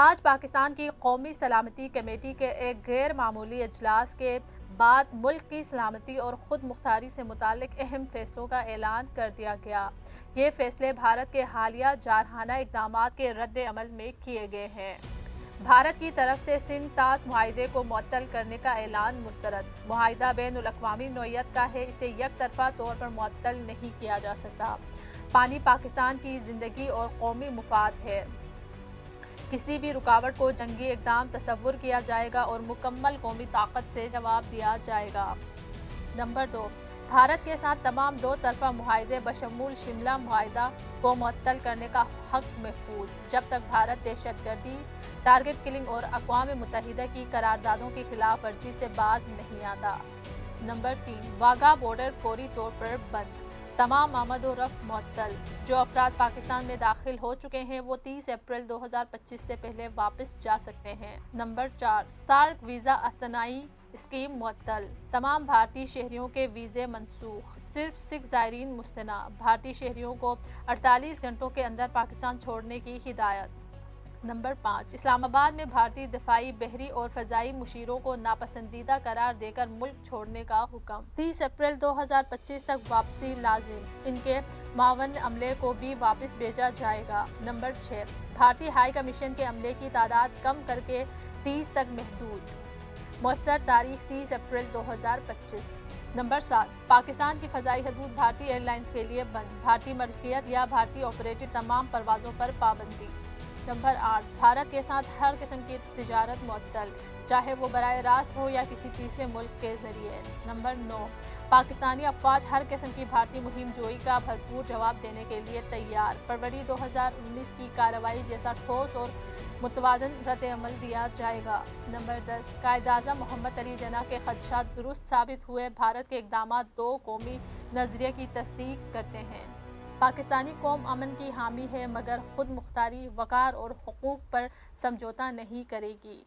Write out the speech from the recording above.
آج پاکستان کی قومی سلامتی کمیٹی کے ایک غیر معمولی اجلاس کے بعد ملک کی سلامتی اور خود مختاری سے متعلق اہم فیصلوں کا اعلان کر دیا گیا۔ یہ فیصلے بھارت کے حالیہ جارحانہ اقدامات کے رد عمل میں کیے گئے ہیں۔ بھارت کی طرف سے سندھ طاس معاہدے کو معطل کرنے کا اعلان مسترد۔ معاہدہ بین الاقوامی نوعیت کا ہے، اسے یک طرفہ طور پر معطل نہیں کیا جا سکتا۔ پانی پاکستان کی زندگی اور قومی مفاد ہے۔ کسی بھی رکاوٹ کو جنگی اقدام تصور کیا جائے گا اور مکمل قومی طاقت سے جواب دیا جائے گا۔ نمبر 2، بھارت کے ساتھ تمام دو طرفہ معاہدے بشمول شملہ معاہدہ کو معطل کرنے کا حق محفوظ، جب تک بھارت دہشت گردی، ٹارگٹ کلنگ اور اقوام متحدہ کی قراردادوں کی خلاف ورزی سے باز نہیں آتا۔ نمبر 3، واگا بارڈر فوری طور پر بند، تمام آمد و رفت معطل۔ جو افراد پاکستان میں داخل ہو چکے ہیں وہ 30 اپریل 2025 سے پہلے واپس جا سکتے ہیں۔ نمبر 4، سارک ویزا استثنائی اسکیم معطل، تمام بھارتی شہریوں کے ویزے منسوخ، صرف سکھ زائرین مستثنی۔ بھارتی شہریوں کو 48 گھنٹوں کے اندر پاکستان چھوڑنے کی ہدایت۔ نمبر 5، اسلام آباد میں بھارتی دفاعی، بحری اور فضائی مشیروں کو ناپسندیدہ قرار دے کر ملک چھوڑنے کا حکم۔ 30 اپریل 2025 تک واپسی لازم، ان کے معاون عملے کو بھی واپس بھیجا جائے گا۔ نمبر 6، بھارتی ہائی کمیشن کے عملے کی تعداد کم کر کے 30 تک محدود، مؤثر تاریخ 30 اپریل 2025۔ نمبر 7، پاکستان کی فضائی حدود بھارتی ایئر لائنز کے لیے بند، بھارتی ملکیت یا بھارتی آپریٹڈ تمام پروازوں پر پابندی۔ نمبر 8، بھارت کے ساتھ ہر قسم کی تجارت معطل، چاہے وہ براہ راست ہو یا کسی تیسرے ملک کے ذریعے۔ نمبر 9، پاکستانی افواج ہر قسم کی بھارتی مہم جوئی کا بھرپور جواب دینے کے لیے تیار، فروری 2019 کی کارروائی جیسا ٹھوس اور متوازن رد عمل دیا جائے گا۔ نمبر 10، قائد اعظم محمد علی جناح کے خدشات درست ثابت ہوئے، بھارت کے اقدامات دو قومی نظریے کی تصدیق کرتے ہیں۔ پاکستانی قوم امن کی حامی ہے مگر خود مختاری، وقار اور حقوق پر سمجھوتہ نہیں کرے گی۔